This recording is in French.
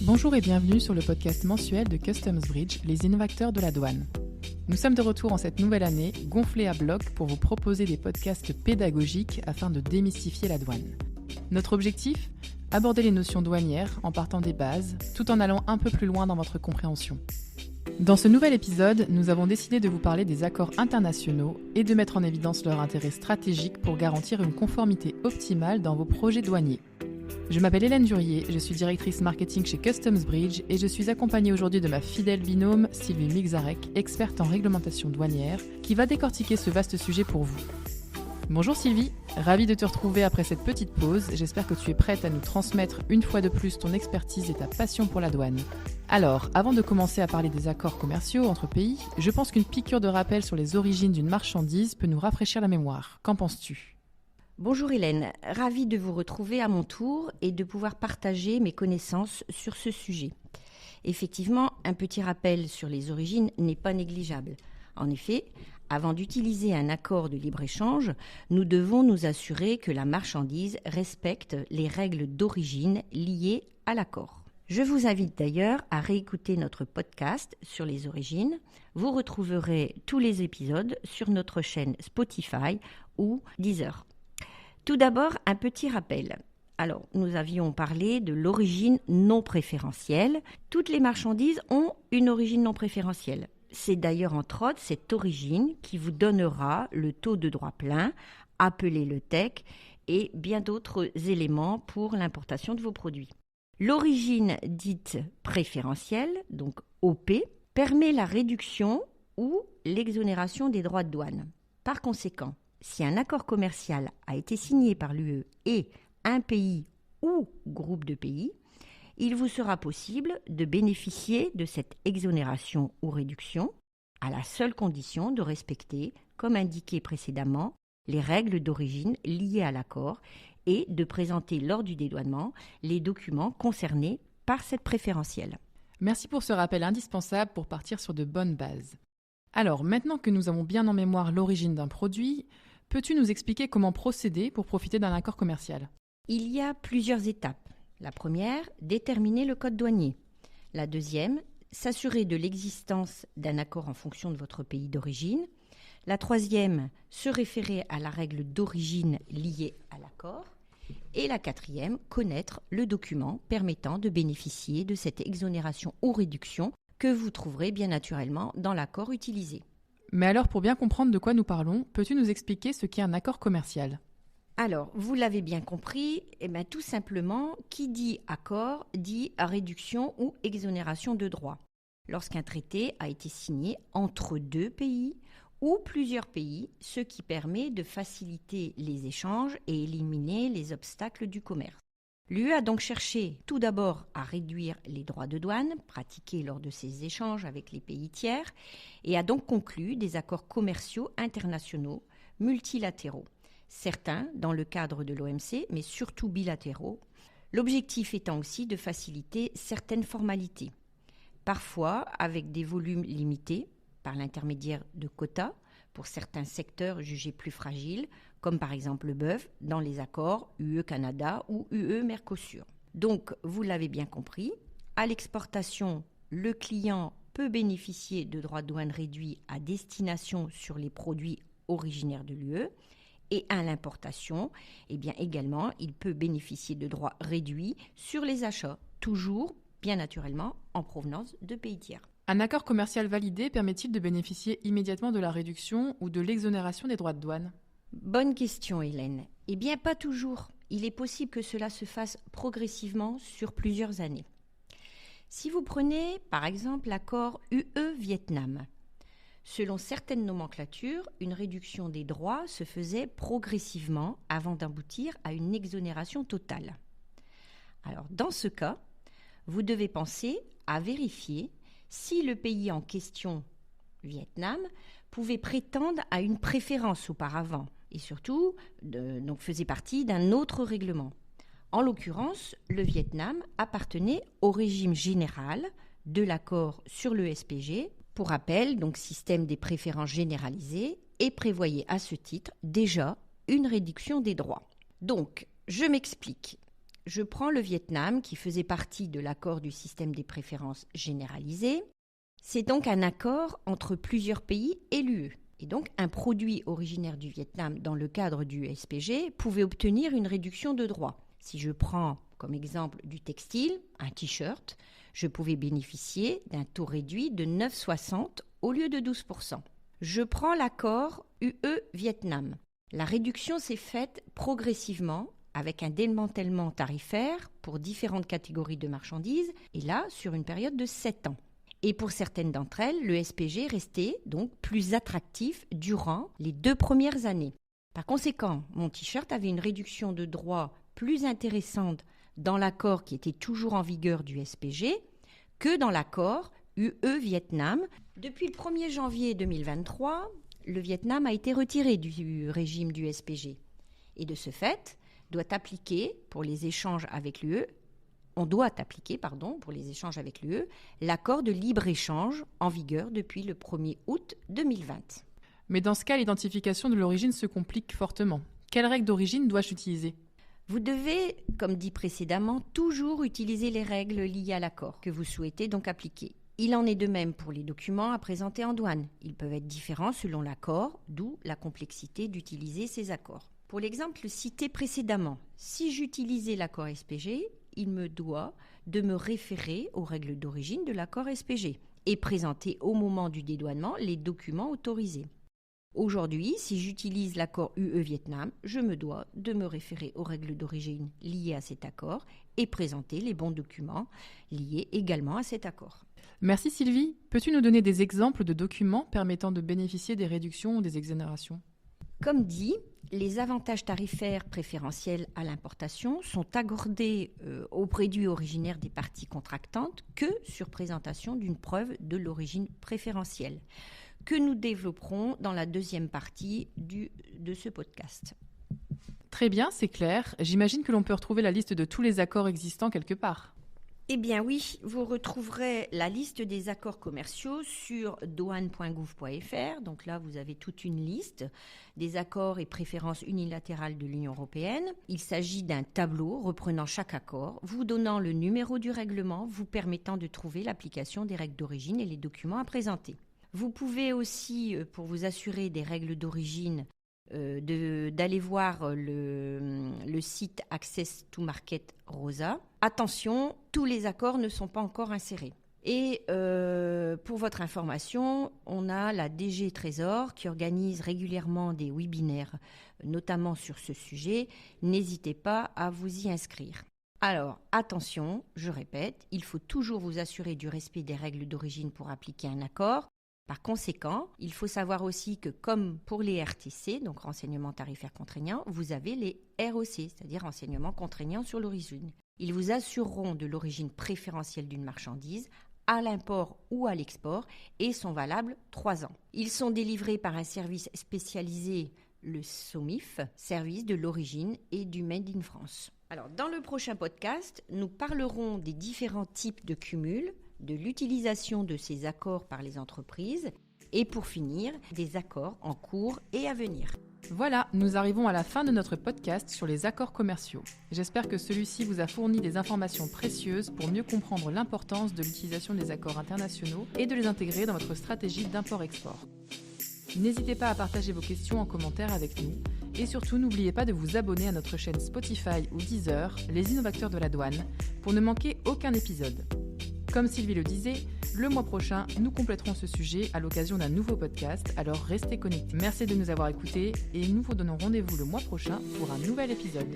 Bonjour et bienvenue sur le podcast mensuel de Customs Bridge, les innovateurs de la douane. Nous sommes de retour en cette nouvelle année, gonflés à bloc pour vous proposer des podcasts pédagogiques afin de démystifier la douane. Notre objectif ? Aborder les notions douanières en partant des bases, tout en allant un peu plus loin dans votre compréhension. Dans ce nouvel épisode, nous avons décidé de vous parler des accords internationaux et de mettre en évidence leur intérêt stratégique pour garantir une conformité optimale dans vos projets douaniers. Je m'appelle Hélène Durier, je suis directrice marketing chez Customs Bridge et je suis accompagnée aujourd'hui de ma fidèle binôme Sylvie Mixarek, experte en réglementation douanière, qui va décortiquer ce vaste sujet pour vous. Bonjour Sylvie, ravie de te retrouver après cette petite pause. J'espère que tu es prête à nous transmettre une fois de plus ton expertise et ta passion pour la douane. Alors, avant de commencer à parler des accords commerciaux entre pays, je pense qu'une piqûre de rappel sur les origines d'une marchandise peut nous rafraîchir la mémoire. Qu'en penses-tu ? Bonjour Hélène, ravie de vous retrouver à mon tour et de pouvoir partager mes connaissances sur ce sujet. Effectivement, un petit rappel sur les origines n'est pas négligeable. En effet, avant d'utiliser un accord de libre-échange, nous devons nous assurer que la marchandise respecte les règles d'origine liées à l'accord. Je vous invite d'ailleurs à réécouter notre podcast sur les origines. Vous retrouverez tous les épisodes sur notre chaîne Spotify ou Deezer. Tout d'abord, un petit rappel. Alors, nous avions parlé de l'origine non préférentielle. Toutes les marchandises ont une origine non préférentielle. C'est d'ailleurs entre autres cette origine qui vous donnera le taux de droit plein, appelé le TEC, et bien d'autres éléments pour l'importation de vos produits. L'origine dite préférentielle, donc OP, permet la réduction ou l'exonération des droits de douane. Par conséquent, si un accord commercial a été signé par l'UE et un pays ou groupe de pays, il vous sera possible de bénéficier de cette exonération ou réduction à la seule condition de respecter, comme indiqué précédemment, les règles d'origine liées à l'accord et de présenter lors du dédouanement les documents concernés par cette préférentielle. Merci pour ce rappel indispensable pour partir sur de bonnes bases. Alors, maintenant que nous avons bien en mémoire l'origine d'un produit, peux-tu nous expliquer comment procéder pour profiter d'un accord commercial ? Il y a plusieurs étapes. La première, déterminer le code douanier. La deuxième, s'assurer de l'existence d'un accord en fonction de votre pays d'origine. La troisième, se référer à la règle d'origine liée à l'accord. Et la quatrième, connaître le document permettant de bénéficier de cette exonération ou réduction que vous trouverez bien naturellement dans l'accord utilisé. Mais alors, pour bien comprendre de quoi nous parlons, peux-tu nous expliquer ce qu'est un accord commercial ? Alors, vous l'avez bien compris, tout simplement, qui dit accord dit réduction ou exonération de droits. Lorsqu'un traité a été signé entre deux pays ou plusieurs pays, ce qui permet de faciliter les échanges et éliminer les obstacles du commerce. L'UE a donc cherché tout d'abord à réduire les droits de douane pratiqués lors de ces échanges avec les pays tiers et a donc conclu des accords commerciaux internationaux multilatéraux. Certains dans le cadre de l'OMC, mais surtout bilatéraux, l'objectif étant aussi de faciliter certaines formalités, parfois avec des volumes limités par l'intermédiaire de quotas pour certains secteurs jugés plus fragiles, comme par exemple le bœuf dans les accords UE-Canada ou UE-Mercosur. Donc, vous l'avez bien compris, à l'exportation, le client peut bénéficier de droits de douane réduits à destination sur les produits originaires de l'UE, et à l'importation, également, il peut bénéficier de droits réduits sur les achats, toujours, bien naturellement, en provenance de pays tiers. Un accord commercial validé permet-il de bénéficier immédiatement de la réduction ou de l'exonération des droits de douane ? Bonne question, Hélène. Pas toujours. Il est possible que cela se fasse progressivement sur plusieurs années. Si vous prenez, par exemple, l'accord UE-Vietnam, selon certaines nomenclatures, une réduction des droits se faisait progressivement avant d'aboutir à une exonération totale. Alors, dans ce cas, vous devez penser à vérifier si le pays en question, Vietnam, pouvait prétendre à une préférence auparavant et surtout donc faisait partie d'un autre règlement. En l'occurrence, le Vietnam appartenait au régime général de l'accord sur le SPG, pour rappel, donc système des préférences généralisées, et prévoyait à ce titre déjà une réduction des droits. Donc, je m'explique. Je prends le Vietnam qui faisait partie de l'accord du système des préférences généralisées. C'est donc un accord entre plusieurs pays et l'UE. Et donc, un produit originaire du Vietnam dans le cadre du SPG pouvait obtenir une réduction de droits. Si je prends comme exemple du textile, un t-shirt, je pouvais bénéficier d'un taux réduit de 9,60 au lieu de 12%. Je prends l'accord UE-Vietnam. La réduction s'est faite progressivement avec un démantèlement tarifaire pour différentes catégories de marchandises, et là, sur une période de 7 ans. Et pour certaines d'entre elles, le SPG restait donc plus attractif durant les 2 premières années. Par conséquent, mon t-shirt avait une réduction de droits plus intéressante dans l'accord qui était toujours en vigueur du SPG que dans l'accord UE-Vietnam. Depuis le 1er janvier 2023, le Vietnam a été retiré du régime du SPG. Et de ce fait, on doit appliquer pour les échanges avec l'UE l'accord de libre-échange en vigueur depuis le 1er août 2020. Mais dans ce cas, l'identification de l'origine se complique fortement. Quelles règles d'origine dois-je utiliser ? Vous devez, comme dit précédemment, toujours utiliser les règles liées à l'accord que vous souhaitez donc appliquer. Il en est de même pour les documents à présenter en douane. Ils peuvent être différents selon l'accord, d'où la complexité d'utiliser ces accords. Pour l'exemple cité précédemment, si j'utilisais l'accord SPG, il me doit de me référer aux règles d'origine de l'accord SPG et présenter au moment du dédouanement les documents autorisés. Aujourd'hui, si j'utilise l'accord UE-Vietnam, je me dois de me référer aux règles d'origine liées à cet accord et présenter les bons documents liés également à cet accord. Merci Sylvie. Peux-tu nous donner des exemples de documents permettant de bénéficier des réductions ou des exonérations ? Comme dit, les avantages tarifaires préférentiels à l'importation sont accordés aux produits originaires des parties contractantes que sur présentation d'une preuve de l'origine préférentielle, que nous développerons dans la deuxième partie de ce podcast. Très bien, c'est clair. J'imagine que l'on peut retrouver la liste de tous les accords existants quelque part. Eh bien oui, vous retrouverez la liste des accords commerciaux sur douane.gouv.fr. Donc là, vous avez toute une liste des accords et préférences unilatérales de l'Union européenne. Il s'agit d'un tableau reprenant chaque accord, vous donnant le numéro du règlement, vous permettant de trouver l'application des règles d'origine et les documents à présenter. Vous pouvez aussi, pour vous assurer des règles d'origine, d'aller voir le site Access to Market Rosa. Attention, tous les accords ne sont pas encore insérés. Et pour votre information, on a la DG Trésor qui organise régulièrement des webinaires, notamment sur ce sujet. N'hésitez pas à vous y inscrire. Alors, attention, je répète, il faut toujours vous assurer du respect des règles d'origine pour appliquer un accord. Par conséquent, il faut savoir aussi que comme pour les RTC, donc renseignements tarifaires contraignants, vous avez les ROC, c'est-à-dire renseignements contraignants sur l'origine. Ils vous assureront de l'origine préférentielle d'une marchandise à l'import ou à l'export et sont valables 3 ans. Ils sont délivrés par un service spécialisé, le SOMIF, service de l'origine et du Made in France. Alors, dans le prochain podcast, nous parlerons des différents types de cumul, de l'utilisation de ces accords par les entreprises et pour finir, des accords en cours et à venir. Voilà, nous arrivons à la fin de notre podcast sur les accords commerciaux. J'espère que celui-ci vous a fourni des informations précieuses pour mieux comprendre l'importance de l'utilisation des accords internationaux et de les intégrer dans votre stratégie d'import-export. N'hésitez pas à partager vos questions en commentaire avec nous et surtout n'oubliez pas de vous abonner à notre chaîne Spotify ou Deezer, les innovateurs de la douane, pour ne manquer aucun épisode. Comme Sylvie le disait, le mois prochain, nous compléterons ce sujet à l'occasion d'un nouveau podcast, alors restez connectés. Merci de nous avoir écoutés et nous vous donnons rendez-vous le mois prochain pour un nouvel épisode.